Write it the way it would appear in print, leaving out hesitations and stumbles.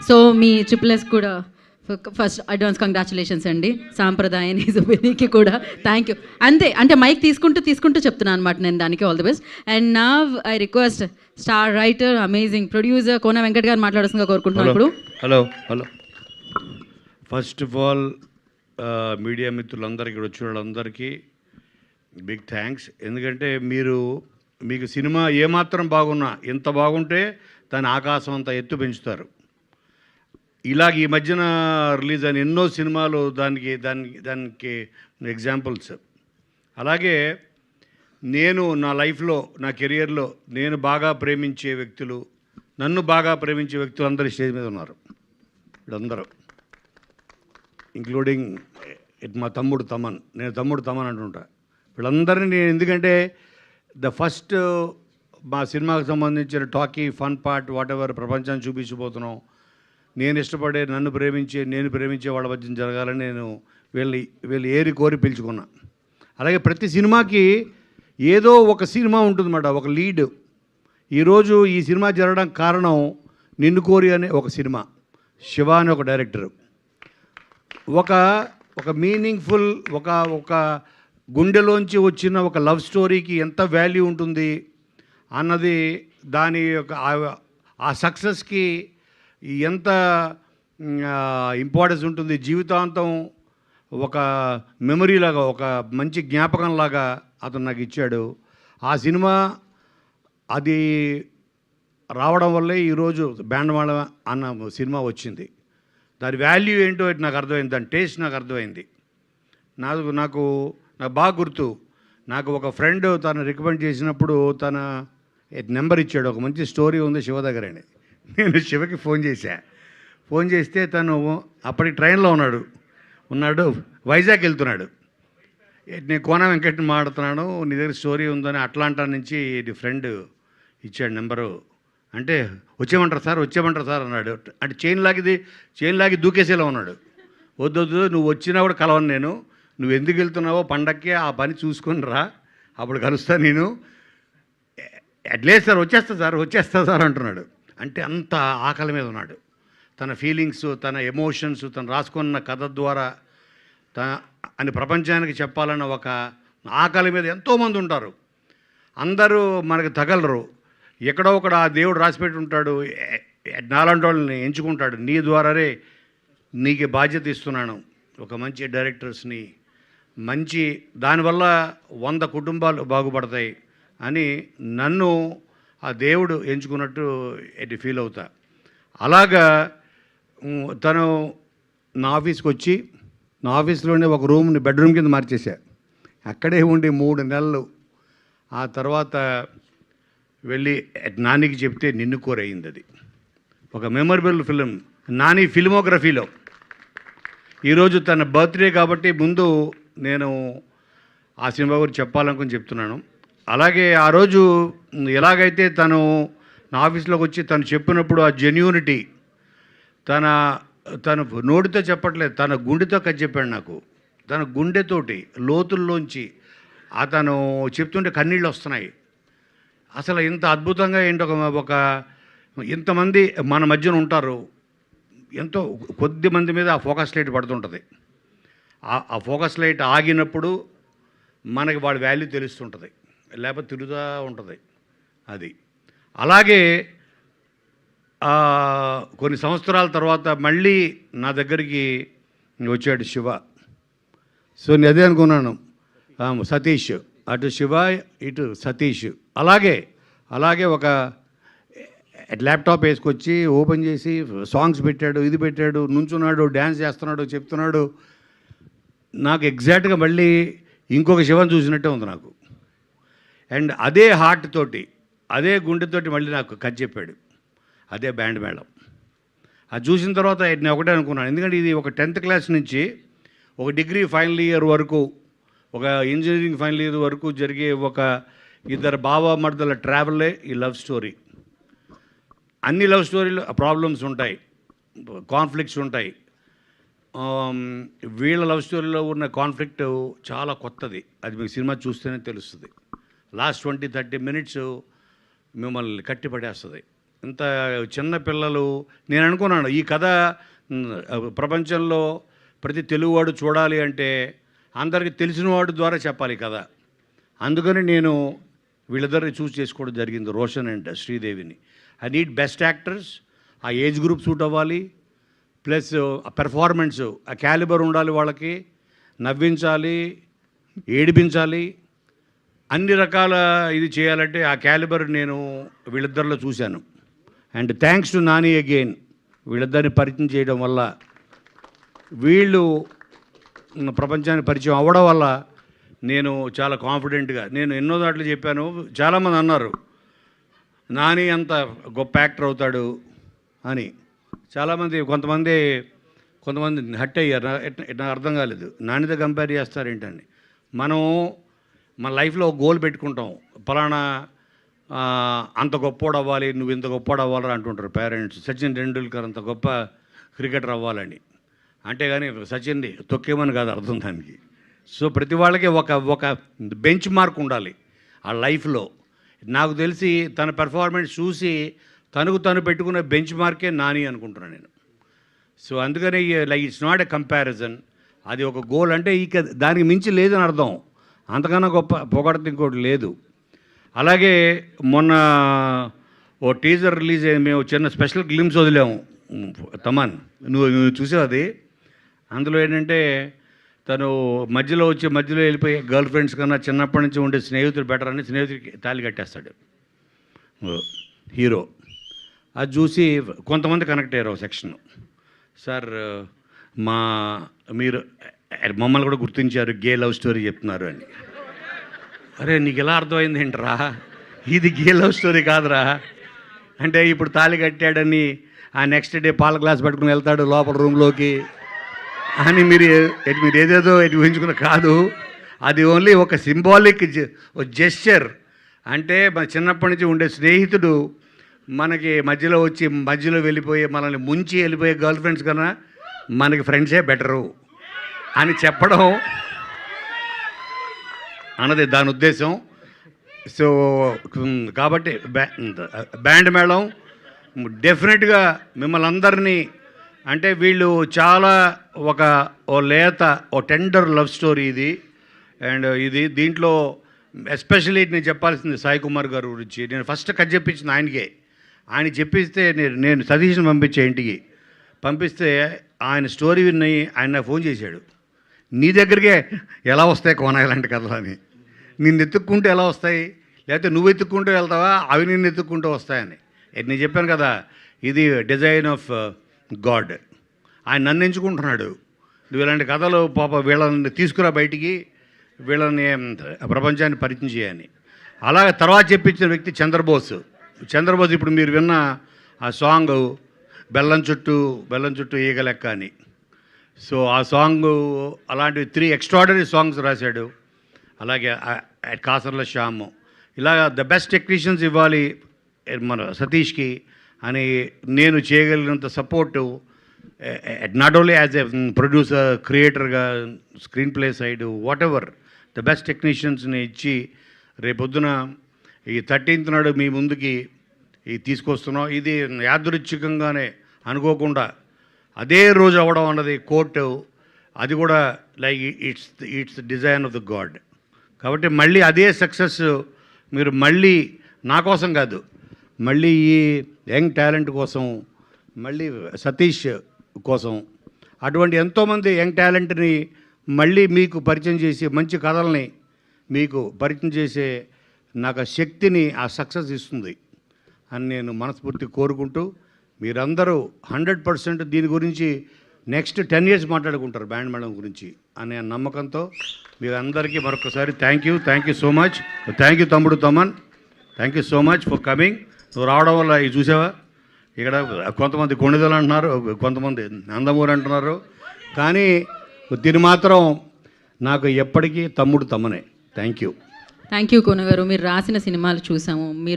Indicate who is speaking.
Speaker 1: So మీ ట్రిపుల్ఎస్ కూడా first advance congratulations అండి. సాంప్రదాయాన్ని సుబినికి కూడా థ్యాంక్ యూ. అంతే, అంటే మైక్ తీసుకుంటూ చెప్తున్నాను అనమాట నేను దానికి. All the best. అండ్ నా I request star writer, amazing producer Kona Venkat గారు మాట్లాడాల్సిందిగా కోరుకుంటున్నాను ఇప్పుడు.
Speaker 2: Hello first of all media మిత్రులందరికీ, వచ్చిన వాళ్ళందరికీ బిగ్ థ్యాంక్స్. ఎందుకంటే మీకు సినిమా ఏమాత్రం బాగున్నా, ఎంత బాగుంటే దాని ఆకాశం అంతా ఎత్తు పెంచుతారు. ఇలాగ ఈ మధ్యన రిలీజ్ అయిన ఎన్నో సినిమాలు దానికి ఎగ్జాంపుల్స్. అలాగే నేను నా లైఫ్లో, నా కెరియర్లో నేను బాగా ప్రేమించే వ్యక్తులు, నన్ను బాగా ప్రేమించే వ్యక్తులు అందరూ స్టేజ్ మీద ఉన్నారు. వీళ్ళందరూ ఇంక్లూడింగ్ మా తమ్ముడు తమన్. నేను తమ్ముడు తమన్ అంటుంటా. వీళ్ళందరినీ నేను, ఎందుకంటే ద ఫస్ట్ మా సినిమాకు సంబంధించిన talkie fun part whatever ప్రపంచాన్ని చూపించబోతున్నాం. నేను ఇష్టపడే, నేను ప్రేమించే వాళ్ళ మధ్య జరగాలని నేను వీళ్ళు ఏరి కోరి పిలుచుకున్నా. అలాగే ప్రతి సినిమాకి ఏదో ఒక సినిమా ఉంటుందన్నమాట, ఒక లీడ్. ఈరోజు ఈ సినిమా జరగడానికి కారణం నిన్ను కోరి అనే ఒక సినిమా. శివ అనే ఒక డైరెక్టరు ఒక మీనింగ్ఫుల్, ఒక గుండెలోంచి వచ్చిన ఒక లవ్ స్టోరీకి ఎంత వాల్యూ ఉంటుంది అన్నది, దాని యొక్క ఆ సక్సెస్కి ఎంత ఇంపార్టెన్స్ ఉంటుంది. జీవితాంతం ఒక మెమరీలాగా, ఒక మంచి జ్ఞాపకంలాగా అతను నాకు ఇచ్చాడు. ఆ సినిమా అది రావడం వల్లే ఈరోజు బ్యాండ్వాళ అన్న సినిమా వచ్చింది. దాని వాల్యూ ఏంటో నాకు అర్థమైంది, దాని టేస్ట్ నాకు అర్థమైంది. నాకు బాగా గుర్తు. నాకు ఒక ఫ్రెండ్ తను రికమెండ్ చేసినప్పుడు తన నెంబర్ ఇచ్చాడు. ఒక మంచి స్టోరీ ఉంది శివ దగ్గర అని. నేను శివకి ఫోన్ చేస్తే తను అప్పటికి ట్రైన్లో ఉన్నాడు, వైజాగ్ వెళ్తున్నాడు. నేను కోన వెంకట్ని మాట్లాడుతున్నాను, నీ దగ్గర స్టోరీ ఉందని అట్లాంటా నుంచి నీ ఫ్రెండ్ ఇచ్చాడు నెంబరు. అంటే వచ్చేయమంటారు సార్ అన్నాడు. అంటే చైన్ లాగి దూకేసేలా ఉన్నాడు. వద్దు, నువ్వు వచ్చినా కూడా కలవను నేను, నువ్వు ఎందుకు వెళ్తున్నావో పండక్కి ఆ పని చూసుకొని రా, అప్పుడు కలుస్తా నేను. లేదు సార్ వచ్చేస్తా సార్ అంటున్నాడు. అంటే అంత ఆకలి మీద ఉన్నాడు. తన ఫీలింగ్స్, తన ఎమోషన్స్ తను రాసుకున్న కథ ద్వారా అని ప్రపంచానికి చెప్పాలన్న ఒక ఆకలి మీద ఎంతోమంది ఉంటారు. అందరూ మనకు తగలరు. ఎక్కడో ఒకడు ఆ దేవుడు రాసిపెట్టి ఉంటాడు, నాలాంటి వాళ్ళని ఎంచుకుంటాడు. నీ ద్వారానే నీకు బాధ్యత ఇస్తున్నాను, ఒక మంచి డైరెక్టర్స్ని, మంచి దానివల్ల 100 కుటుంబాలు బాగుపడతాయి అని నన్ను ఆ దేవుడు ఎంచుకున్నట్టు ఫీల్ అవుతా. అలాగా తను నా ఆఫీస్కి వచ్చి, నా ఆఫీస్లోనే ఒక రూమ్ని బెడ్రూమ్ కింద మార్చేశా. అక్కడే ఉండి 3 నెలలు. ఆ తర్వాత వెళ్ళి నానికి చెప్తే నిన్ను కోరయింది. అది ఒక మెమరబుల్ ఫిలిం నాని ఫిల్మోగ్రఫీలో. ఈరోజు తన బర్త్డే కాబట్టి ముందు నేను ఆ సినిమా గురించి చెప్పాలనుకుని చెప్తున్నాను. అలాగే ఆ రోజు ఎలాగైతే తను నా ఆఫీస్లోకి వచ్చి తను చెప్పినప్పుడు ఆ జెన్యూనిటీ, తను నోటితో చెప్పట్లేదు, తన గుండెతో చెప్పాడు నాకు. తన గుండెతోటి లోతుల్లోంచి అతను చెప్తుంటే కన్నీళ్ళు వస్తున్నాయి. అసలు ఇంత అద్భుతంగా ఏంటో ఒక ఇంతమంది మన మధ్యన ఉంటారు, ఎంతో కొద్ది మంది మీద ఆ ఫోకస్ లైట్ పడుతుంటుంది. ఆ ఫోకస్ లైట్ ఆగినప్పుడు మనకి వాడి వాల్యూ తెలుస్తుంటుంది, లేకపోతే తిరుగుతూ ఉంటుంది అది. అలాగే కొన్ని సంవత్సరాల తర్వాత మళ్ళీ నా దగ్గరికి వచ్చాడు శివ. సో నేను అదే అనుకున్నాను, సతీష్, అటు శివ ఇటు సతీష్. అలాగే ఒక ల్యాప్టాప్ వేసుకొచ్చి ఓపెన్ చేసి సాంగ్స్ పెట్టాడు, ఇది పెట్టాడు, నుంచున్నాడు, డ్యాన్స్ చేస్తున్నాడు, చెప్తున్నాడు. నాకు ఎగ్జాక్ట్గా మళ్ళీ ఇంకొక శివని చూసినట్టే ఉంది నాకు. అండ్ అదే హార్ట్ తోటి, అదే గుండెతోటి మళ్ళీ నాకు కథ చెప్పాడు. అదే బ్యాండ్ మేళం. అది చూసిన తర్వాత నేను ఒకటే అనుకున్నాను, ఎందుకంటే ఇది ఒక 10th క్లాస్ నుంచి ఒక డిగ్రీ ఫైనల్ ఇయర్ వరకు, ఒక ఇంజనీరింగ్ ఫైనల్ ఇయర్ వరకు జరిగే ఒక ఇద్దరు బావమర్దల ట్రావెలే ఈ లవ్ స్టోరీ. అన్ని లవ్ స్టోరీలో ప్రాబ్లమ్స్ ఉంటాయి, కాన్ఫ్లిక్ట్స్ ఉంటాయి. వీళ్ళ లవ్ స్టోరీలో ఉన్న కాన్ఫ్లిక్ట్ చాలా కొత్తది. అది మీకు సినిమా చూస్తేనే తెలుస్తుంది. లాస్ట్ 20-30 మినిట్స్ మిమ్మల్ని కట్టిపడేస్తుంది. ఇంత చిన్న పిల్లలు, నేను అనుకున్నాను ఈ కథ ప్రపంచంలో ప్రతి తెలుగువాడు చూడాలి అంటే అందరికీ తెలిసినవాడు ద్వారా చెప్పాలి కథ. అందుకని నేను వీళ్ళిద్దరిని చూస్ చేసుకోవడం జరిగింది, రోషన్ అండ్ శ్రీదేవిని. ఐ నీడ్ బెస్ట్ యాక్టర్స్, ఆ ఏజ్ గ్రూప్ సూట్ అవ్వాలి, ప్లస్ ఆ పెర్ఫార్మెన్స్, ఆ క్యాలిబర్ ఉండాలి, వాళ్ళకి నవ్వించాలి, ఏడిపించాలి, అన్ని రకాల ఇది చేయాలంటే ఆ క్యాలిబర్ నేను వీళ్ళిద్దరిలో చూశాను. And thanks to Nani again, వీళ్ళిద్దరిని పరిచయం చేయడం వల్ల, వీళ్ళు ప్రపంచానికి పరిచయం అవ్వడం వల్ల నేను చాలా కాన్ఫిడెంట్గా, నేను ఎన్నో దాంట్లో చెప్పాను. చాలామంది అన్నారు నాని అంత గొప్ప యాక్టర్ అవుతాడు అని. చాలామంది కొంతమంది హట్ అయ్యారు. నాకు అర్థం కాలేదు, నానితో కంపేర్ చేస్తారేంటని. మనం మన లైఫ్లో ఒక గోల్ పెట్టుకుంటాం, ఫలానా అంత గొప్పోడు అవ్వాలి, నువ్వు ఇంత గొప్పోడు అవ్వాలని అంటుంటారు పేరెంట్స్. సచిన్ టెండూల్కర్ అంత గొప్ప క్రికెటర్ అవ్వాలని, అంటే కానీ సచిన్ని తొక్కేమని కాదు అర్థం దానికి. సో ప్రతి వాళ్ళకి ఒక బెంచ్ మార్క్ ఉండాలి ఆ లైఫ్లో. నాకు తెలిసి తన పెర్ఫార్మెన్స్ చూసి తను పెట్టుకున్న బెంచ్ మార్కే నాని అనుకుంటున్నాను నేను. సో అందుకని like it's not a comparison, అది ఒక గోల్. అంటే ఇక దానికి మించి లేదని అర్థం, అంతకన్నా గొప్ప పొగడత ఇంకోటి లేదు. అలాగే మొన్న ఓ టీజర్ రిలీజ్ అయ్యి మేము చిన్న స్పెషల్ గ్లిమ్స్ వదిలాము. తమన్, నువ్వు చూసావు అది? అందులో ఏంటంటే తను మధ్యలో వెళ్ళిపోయి గర్ల్ ఫ్రెండ్స్ కన్నా చిన్నప్పటి నుంచి ఉండే స్నేహితుడు బెటర్ అని స్నేహితుడికి తాళి కట్టేస్తాడు హీరో. అది చూసి కొంతమంది కనెక్ట్ అయ్యారు సెక్షన్. సార్ మీరు మమ్మల్ని కూడా గుర్తించారు, గే లవ్ స్టోరీ చెప్తున్నారు అని. అరే నీకు ఎలా అర్థమైంది ఏంట్రా, ఇది గే లవ్ స్టోరీ కాదురా అంటే, ఇప్పుడు తాళి కట్టాడని ఆ నెక్స్ట్ డే పాల గ్లాస్ పట్టుకుని వెళ్తాడు లోపల రూమ్లోకి అని మీరు ఏదేదో ఊహించుకున్న కాదు. అది ఓన్లీ ఒక సింబాలిక్ జెస్చర్. అంటే మన చిన్నప్పటి నుంచి ఉండే స్నేహితుడు మనకి మధ్యలో వెళ్ళిపోయి మనల్ని ముంచి వెళ్ళిపోయే గర్ల్ ఫ్రెండ్స్ కన్నా మనకి ఫ్రెండ్సే బెటరు అని చెప్పడం అన్నది దాని ఉద్దేశం. సో కాబట్టి బ్యాండ్ మేళం డెఫినెట్గా మిమ్మల్ని అందరినీ, అంటే వీళ్ళు చాలా ఓ లేత టెండర్ లవ్ స్టోరీ ఇది. అండ్ దీంట్లో ఎస్పెషల్లీ నేను చెప్పాల్సింది సాయి కుమార్ గారి గురించి. నేను ఫస్ట్ కథ చెప్పించింది ఆయనకే. ఆయన చెప్పిస్తే నేను సతీష్ని ఇంటికి పంపిస్తే ఆయన స్టోరీ విని ఆయన నాకు ఫోన్ చేశాడు, నీ దగ్గరికే ఎలా వస్తాయి కోన ఇలాంటి కథలు అని. నిన్ను ఎత్తుక్కుంటూ ఎలా వస్తాయి, లేకపోతే నువ్వు ఎత్తుక్కుంటూ వెళ్తావా, అవి నిన్ను ఎత్తుక్కుంటూ వస్తాయని. నేను చెప్పాను కదా, ఇది డిజైన్ ఆఫ్ గాడ్. ఆయన నన్ను ఎంచుకుంటున్నాడు, నువ్వు ఇలాంటి కథలు పాప వీళ్ళని తీసుకురా బయటికి, వీళ్ళని ప్రపంచాన్ని పరిచయం చేయని. అలాగే తర్వాత చెప్పించిన వ్యక్తి చంద్రబోస్. ఇప్పుడు మీరు విన్న ఆ సాంగ్ బెల్లం చుట్టూ ఈగ లెక్క అని. సో ఆ సాంగ్ అలాంటివి 3 ఎక్స్ట్రాడనరీ సాంగ్స్ రాశాడు. అలాగే కాసర్ల శ్యామ్, ఇలా ద బెస్ట్ టెక్నీషియన్స్ ఇవ్వాలి మన సతీష్కి అని నేను చేయగలిగినంత support, not only as a producer, క్రియేటర్గా, screenplay side, whatever the best టెక్నీషియన్స్ని ఇచ్చి రేపొద్దున ఈ 13th నాడు మీ ముందుకి తీసుకొస్తున్నాం. ఇది యాదృచ్ఛికంగానే అనుకోకుండా అదే రోజు అవ్వడం అన్నది కోర్టు, అది కూడా like it's design of the God. కాబట్టి మళ్ళీ అదే సక్సెస్ మీరు మళ్ళీ నా కోసం కాదు, మళ్ళీ ఈ యంగ్ టాలెంట్ కోసం, మళ్ళీ సతీష్ కోసం, అటువంటి ఎంతోమంది యంగ్ టాలెంట్ని మళ్ళీ మీకు పరిచయం చేసి మంచి కథల్ని మీకు పరిచయం చేసే నాకు ఆ శక్తిని, ఆ సక్సెస్ ఇస్తుంది అని నేను మనస్ఫూర్తి కోరుకుంటూ, మీరందరూ 100% దీని గురించి నెక్స్ట్ 10 years మాట్లాడుకుంటారు బ్యాండ్ మేళం గురించి అనే నమ్మకంతో మీరందరికీ మరొకసారి thank you so much. Thank you తమ్ముడు Thaman, thank you so much for coming. నువ్వు రావడం వల్ల ఇది చూసావా, ఇక్కడ కొంతమంది కొణిదలు అంటున్నారు, కొంతమంది నందమూరి అంటున్నారు, కానీ దీని మాత్రం నాకు ఎప్పటికీ తమ్ముడు తమ్మనే. థ్యాంక్ యూ
Speaker 1: కోన గారు. మీరు రాసిన సినిమాలు చూసాము, మీరు